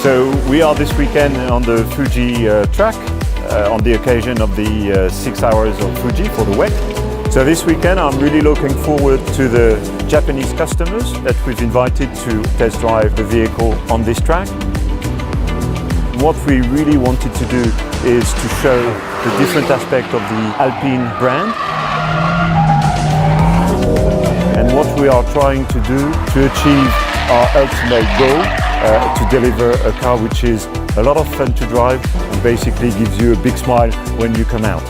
So we are this weekend on the Fuji track on the occasion of the 6 hours of Fuji for the WEC. So this weekend I'm really looking forward to the Japanese customers that we've invited to test drive the vehicle on this track. What we really wanted to do is to show the different aspect of the Alpine brand. And what we are trying to do to achieve our ultimate goal, to deliver a car which is a lot of fun to drive and basically gives you a big smile when you come out.